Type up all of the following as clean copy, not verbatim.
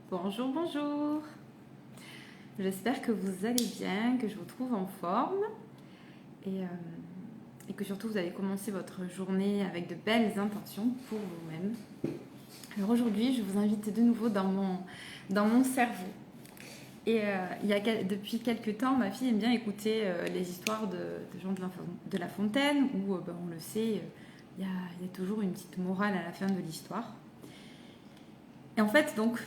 Bonjour, bonjour. J'espère que vous allez bien, que je vous trouve en forme et, euh, et que surtout vous avez commencé votre journée avec de belles intentions pour vous-même. Alors aujourd'hui, je vous invite de nouveau dans mon cerveau. Depuis quelques temps, ma fille aime bien écouter les histoires de Jean de La Fontaine où, on le sait, il y a toujours une petite morale à la fin de l'histoire. Et en fait, donc,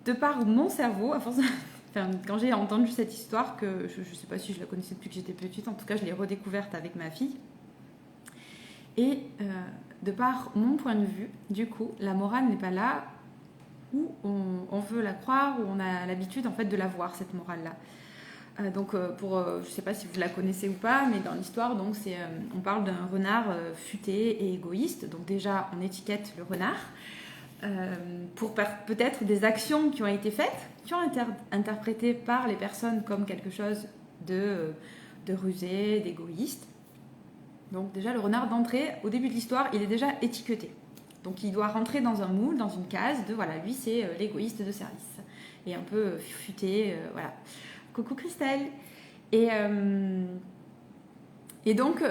de par mon cerveau, à force de... Enfin, quand j'ai entendu cette histoire, que je ne sais pas si je la connaissais depuis que j'étais petite, en tout cas je l'ai redécouverte avec ma fille. Et de par mon point de vue, du coup, la morale n'est pas là où on veut la croire, où on a l'habitude en fait de la voir, cette morale-là. Je ne sais pas si vous la connaissez ou pas, mais dans l'histoire, donc, on parle d'un renard futé et égoïste. Donc déjà, on étiquette le renard. Pour peut-être des actions qui ont été faites, qui ont été interprétées par les personnes comme quelque chose de rusé, d'égoïste. Donc déjà, le renard d'entrée, au début de l'histoire, il est déjà étiqueté. Donc il doit rentrer dans un moule, dans une case de, voilà, lui c'est l'égoïste de service. Et un peu futé, voilà. Coucou Christelle. Et, euh, et donc,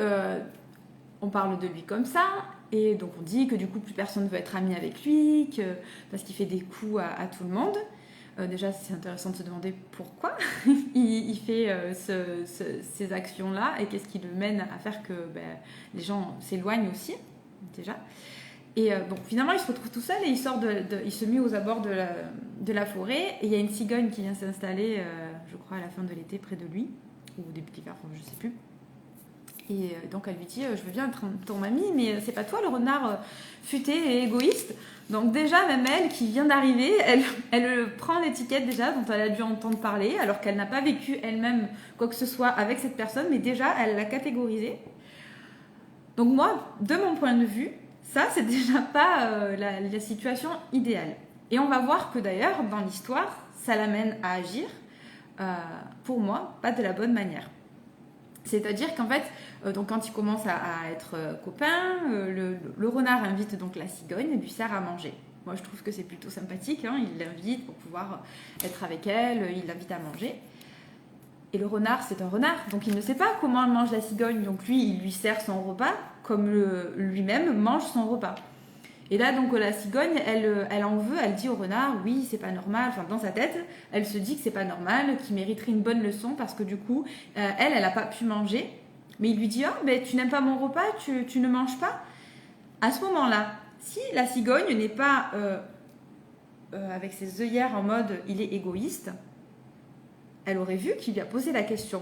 on parle de lui comme ça. Et donc on dit que du coup plus personne ne veut être ami avec lui, parce qu'il fait des coups à tout le monde. Déjà c'est intéressant de se demander pourquoi il fait ces actions-là et qu'est-ce qui le mène à faire que les gens s'éloignent aussi déjà. Et donc finalement il se retrouve tout seul et il se met aux abords de la forêt et il y a une cigogne qui vient s'installer, je crois à la fin de l'été près de lui, ou au début de l'hiver, enfin, je sais plus. Et donc elle lui dit je veux bien être ton amie, mais c'est pas toi le renard futé et égoïste. Donc déjà même elle qui vient d'arriver, elle prend l'étiquette déjà dont elle a dû entendre parler, alors qu'elle n'a pas vécu elle-même quoi que ce soit avec cette personne, mais déjà elle l'a catégorisée. Donc moi, de mon point de vue, ça c'est déjà pas la situation idéale. Et on va voir que d'ailleurs dans l'histoire, ça l'amène à agir, pour moi, pas de la bonne manière. C'est-à-dire qu'en fait, donc quand ils commencent à être copains, le renard invite donc la cigogne et lui sert à manger. Moi, je trouve que c'est plutôt sympathique. Hein, il l'invite pour pouvoir être avec elle, il l'invite à manger. Et le renard, c'est un renard, donc il ne sait pas comment elle mange la cigogne. Donc lui, il lui sert son repas comme lui-même mange son repas. Et là, donc, la cigogne, elle en veut, elle dit au renard, oui, c'est pas normal. Enfin, dans sa tête, elle se dit que c'est pas normal, qu'il mériterait une bonne leçon parce que du coup, elle a pas pu manger. Mais il lui dit, ah, mais tu n'aimes pas mon repas, tu ne manges pas. À ce moment-là, si la cigogne n'est pas avec ses œillères en mode, il est égoïste, elle aurait vu qu'il lui a posé la question.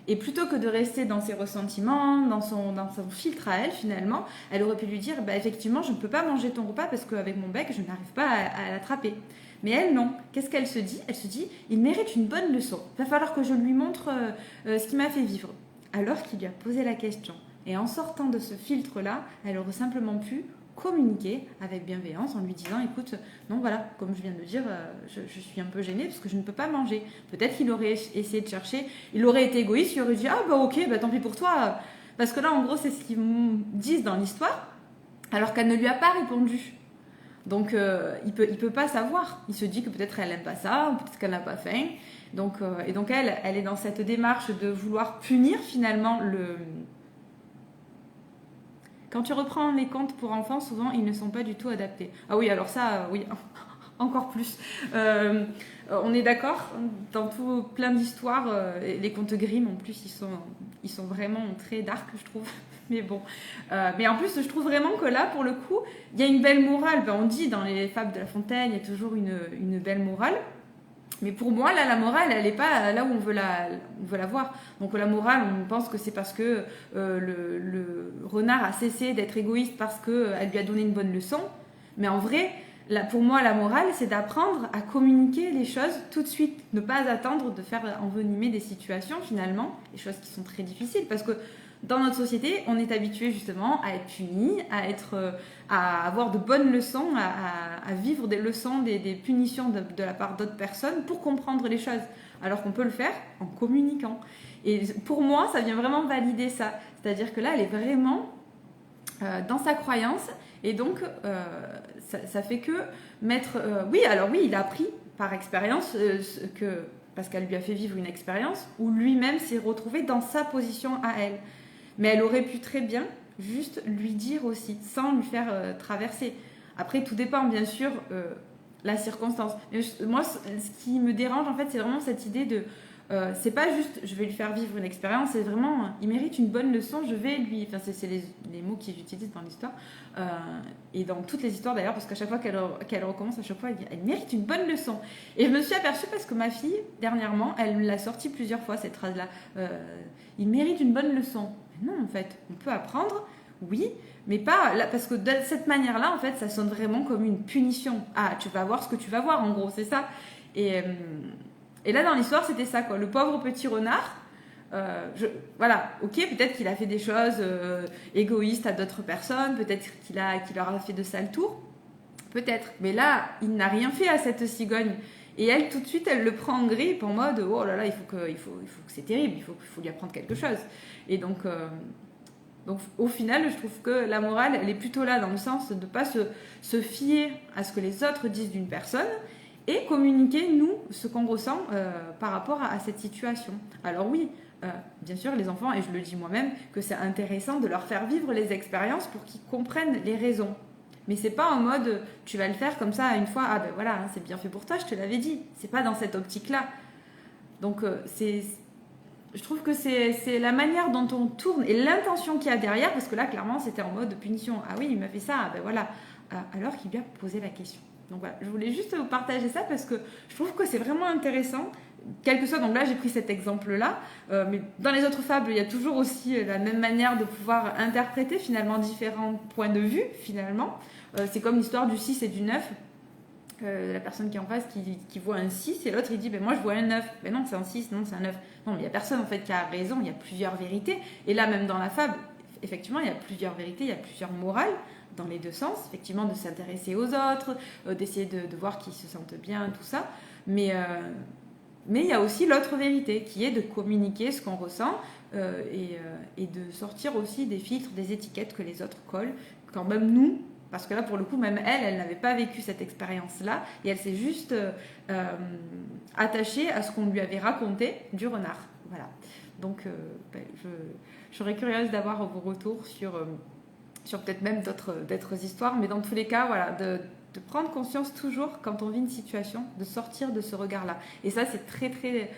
Et plutôt que de rester dans ses ressentiments, dans son filtre à elle, finalement, elle aurait pu lui dire effectivement, je ne peux pas manger ton repas parce qu'avec mon bec, je n'arrive pas à l'attraper. Mais elle, non. Qu'est-ce qu'elle se dit? Elle se dit il mérite une bonne leçon. Il va falloir que je lui montre ce qui m'a fait vivre. Alors qu'il lui a posé la question. Et en sortant de ce filtre-là, elle aurait simplement pu communiquer avec bienveillance en lui disant écoute, non voilà, comme je viens de dire, je suis un peu gênée parce que je ne peux pas manger. Peut-être qu'il aurait essayé de chercher, il aurait été égoïste, il aurait dit ah bah ok, bah tant pis pour toi, parce que là en gros c'est ce qu'ils disent dans l'histoire, alors qu'elle ne lui a pas répondu. Donc il peut pas savoir. Il se dit que peut-être elle n'aime pas ça, ou peut-être qu'elle n'a pas faim. Et donc elle est dans cette démarche de vouloir punir finalement le... Quand tu reprends les contes pour enfants, souvent ils ne sont pas du tout adaptés. Ah oui, alors ça, oui, encore plus. On est d'accord, dans tout plein d'histoires, les contes Grimm en plus, ils sont vraiment très dark, je trouve. Mais bon. Mais en plus, je trouve vraiment que là, pour le coup, il y a une belle morale. On dit dans les fables de La Fontaine, il y a toujours une belle morale. Mais pour moi, là, la morale, elle n'est pas là où on veut la voir. Donc la morale, on pense que c'est parce que le renard a cessé d'être égoïste parce qu'elle lui a donné une bonne leçon. Mais en vrai, là, pour moi, la morale, c'est d'apprendre à communiquer les choses tout de suite. Ne pas attendre de faire envenimer des situations, finalement, des choses qui sont très difficiles. Parce que dans notre société, on est habitué justement à être puni, à avoir de bonnes leçons, à vivre des leçons, des punitions de la part d'autres personnes pour comprendre les choses. Alors qu'on peut le faire en communiquant. Et pour moi, ça vient vraiment valider ça. C'est-à-dire que là, elle est vraiment dans sa croyance Et donc, ça fait que mettre... oui, alors oui, il a appris par expérience parce qu'elle lui a fait vivre une expérience où lui-même s'est retrouvé dans sa position à elle. Mais elle aurait pu très bien juste lui dire aussi, sans lui faire traverser. Après, tout dépend, bien sûr, la circonstance. Mais moi, ce qui me dérange, en fait, c'est vraiment cette idée de... c'est pas juste je vais lui faire vivre une expérience, c'est vraiment il mérite une bonne leçon, je vais lui. Enfin, c'est les mots qu'ils utilisent dans l'histoire et dans toutes les histoires d'ailleurs, parce qu'à chaque fois qu'elle recommence, à chaque fois elle mérite une bonne leçon. Et je me suis aperçue parce que ma fille, dernièrement, elle me l'a sortie plusieurs fois cette phrase-là. Il mérite une bonne leçon. Mais non, en fait, on peut apprendre, oui, mais pas là, parce que de cette manière-là, en fait, ça sonne vraiment comme une punition. Ah, tu vas voir ce que tu vas voir, en gros, c'est ça. Et là, dans l'histoire, c'était ça, quoi. Le pauvre petit renard, voilà, ok, peut-être qu'il a fait des choses égoïstes à d'autres personnes, peut-être qu'il leur a fait de sales tours, peut-être. Mais là, il n'a rien fait à cette cigogne. Et elle, tout de suite, elle le prend en grippe en mode, oh là là, il faut que c'est terrible, il faut lui apprendre quelque chose. Et donc, au final, je trouve que la morale, elle est plutôt là, dans le sens de ne pas se fier à ce que les autres disent d'une personne, et communiquer, nous, ce qu'on ressent par rapport à cette situation. Alors oui, bien sûr, les enfants, et je le dis moi-même, que c'est intéressant de leur faire vivre les expériences pour qu'ils comprennent les raisons. Mais c'est pas en mode, tu vas le faire comme ça une fois, ah ben voilà, hein, c'est bien fait pour toi, je te l'avais dit. C'est pas dans cette optique-là. Donc je trouve que c'est la manière dont on tourne et l'intention qu'il y a derrière, parce que là, clairement, c'était en mode punition. Ah oui, il m'a fait ça, ah ben voilà. Alors qu'il vient poser la question. Donc voilà, je voulais juste vous partager ça parce que je trouve que c'est vraiment intéressant, quel que soit. Donc là, j'ai pris cet exemple-là, mais dans les autres fables, il y a toujours aussi la même manière de pouvoir interpréter finalement différents points de vue, finalement. C'est comme l'histoire du 6 et du 9. La personne qui est en face qui voit un 6 et l'autre il dit ben moi je vois un 9. Ben non, c'est un 6, non, c'est un 9. Non, mais il n'y a personne en fait qui a raison, il y a plusieurs vérités. Et là, même dans la fable, effectivement, il y a plusieurs vérités, il y a plusieurs morales dans les deux sens, effectivement, de s'intéresser aux autres, d'essayer de voir qu'ils se sentent bien, tout ça. Mais il y a aussi l'autre vérité qui est de communiquer ce qu'on ressent et de sortir aussi des filtres, des étiquettes que les autres collent, quand même nous. Parce que là, pour le coup, même elle n'avait pas vécu cette expérience-là et elle s'est juste attachée à ce qu'on lui avait raconté du renard. Voilà. Donc, je serais curieuse d'avoir vos retours sur peut-être même d'autres histoires. Mais dans tous les cas, voilà, de prendre conscience toujours, quand on vit une situation, de sortir de ce regard-là. Et ça, c'est très, très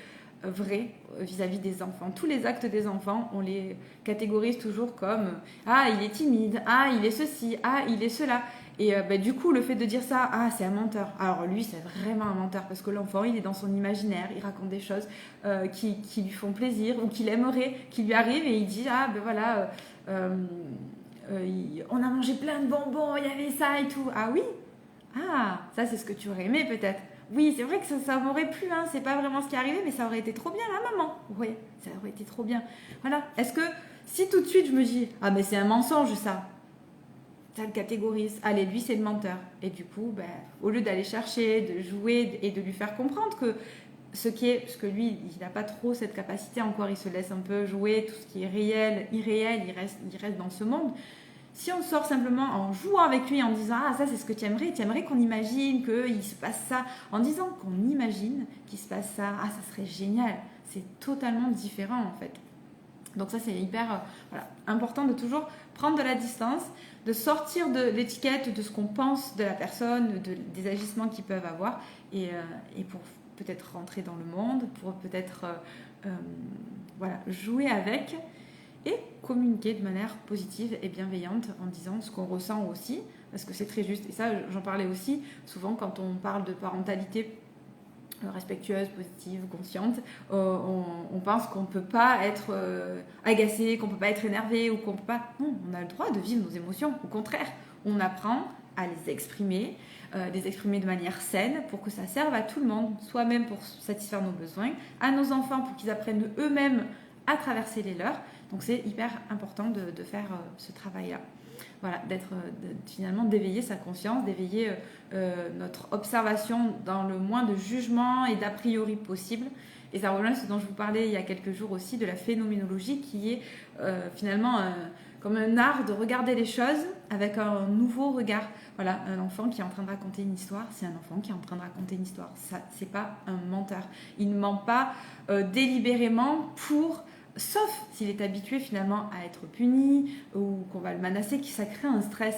vrai vis-à-vis des enfants. Tous les actes des enfants, on les catégorise toujours comme « Ah, il est timide. Ah, il est ceci. Ah, il est cela. » Et du coup, le fait de dire ça, « Ah, c'est un menteur. » Alors lui, c'est vraiment un menteur parce que l'enfant, il est dans son imaginaire. Il raconte des choses qui lui font plaisir ou qu'il aimerait, qui lui arrivent et il dit « Ah, ben voilà, on a mangé plein de bonbons, il y avait ça et tout. » Ah oui? Ah, ça, c'est ce que tu aurais aimé peut-être. Oui, c'est vrai que ça m'aurait plu, hein. C'est pas vraiment ce qui est arrivé, mais ça aurait été trop bien, la maman. Oui, ça aurait été trop bien. Voilà. Est-ce que si tout de suite je me dis, ah mais c'est un mensonge ça le catégorise. Allez, lui c'est le menteur. Et du coup, au lieu d'aller chercher, de jouer et de lui faire comprendre que parce que lui, il n'a pas trop cette capacité encore, il se laisse un peu jouer, tout ce qui est réel, irréel, il reste dans ce monde. Si on sort simplement en jouant avec lui, en disant « Ah, ça, c'est ce que tu aimerais qu'on imagine qu'il se passe ça. » En disant qu'on imagine qu'il se passe ça, ah, ça serait génial. C'est totalement différent, en fait. Donc ça, c'est hyper important de toujours prendre de la distance, de sortir de l'étiquette de ce qu'on pense de la personne, des agissements qu'ils peuvent avoir, et pour peut-être rentrer dans le monde, pour peut-être jouer avec... et communiquer de manière positive et bienveillante en disant ce qu'on ressent aussi, parce que c'est très juste. Et ça, j'en parlais aussi souvent quand on parle de parentalité respectueuse, positive, consciente, on pense qu'on ne peut pas être agacé, qu'on ne peut pas être énervé, ou qu'on peut pas... Non, on a le droit de vivre nos émotions. Au contraire, on apprend à les exprimer de manière saine pour que ça serve à tout le monde, soi-même pour satisfaire nos besoins, à nos enfants pour qu'ils apprennent eux-mêmes à traverser les leurs. Donc c'est hyper important de faire ce travail-là. Voilà, finalement d'éveiller sa conscience, d'éveiller notre observation dans le moins de jugement et d'a priori possible. Et ça rejoint ce dont je vous parlais il y a quelques jours aussi, de la phénoménologie qui est finalement comme un art de regarder les choses avec un nouveau regard. Voilà, un enfant qui est en train de raconter une histoire, c'est un enfant qui est en train de raconter une histoire. Ça, c'est pas un menteur. Il ne ment pas délibérément sauf s'il est habitué finalement à être puni ou qu'on va le menacer, que ça crée un stress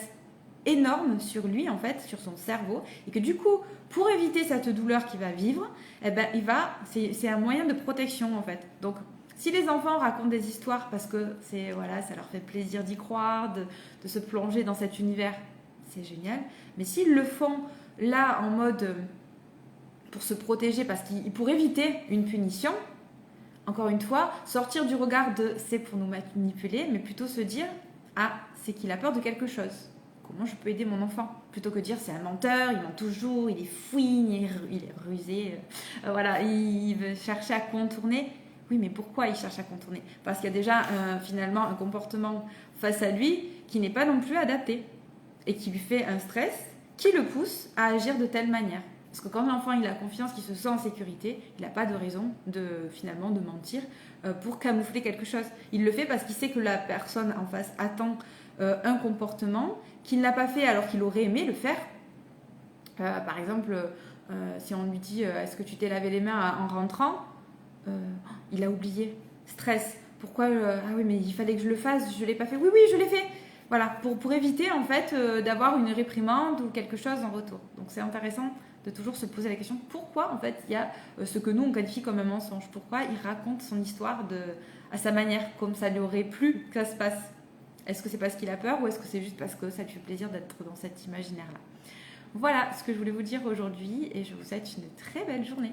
énorme sur lui en fait, sur son cerveau, et que du coup, pour éviter cette douleur qu'il va vivre, eh ben, c'est un moyen de protection en fait. Donc, si les enfants racontent des histoires parce que ça leur fait plaisir d'y croire, de se plonger dans cet univers, c'est génial. Mais s'ils le font là en mode pour se protéger, pour éviter une punition, encore une fois, sortir du regard de c'est pour nous manipuler, mais plutôt se dire c'est qu'il a peur de quelque chose. Comment je peux aider mon enfant? Plutôt que dire c'est un menteur, il ment toujours, il est fouine, il est rusé, il veut chercher à contourner. Oui, mais pourquoi il cherche à contourner? Parce qu'il y a déjà finalement un comportement face à lui qui n'est pas non plus adapté et qui lui fait un stress qui le pousse à agir de telle manière. Parce que quand l'enfant il a confiance, qu'il se sent en sécurité, il n'a pas de raison de mentir pour camoufler quelque chose. Il le fait parce qu'il sait que la personne en face attend un comportement qu'il n'a pas fait alors qu'il aurait aimé le faire. Par exemple, si on lui dit est-ce que tu t'es lavé les mains en rentrant, il a oublié. Stress. Pourquoi ah oui, mais il fallait que je le fasse, je ne l'ai pas fait. Oui, je l'ai fait. Voilà, pour éviter en fait d'avoir une réprimande ou quelque chose en retour. Donc c'est intéressant de toujours se poser la question pourquoi en fait il y a ce que nous on qualifie comme un mensonge. Pourquoi il raconte son histoire à sa manière, comme ça lui aurait plu que ça se passe. Est-ce que c'est parce qu'il a peur ou est-ce que c'est juste parce que ça lui fait plaisir d'être dans cet imaginaire-là? Voilà ce que je voulais vous dire aujourd'hui et je vous souhaite une très belle journée.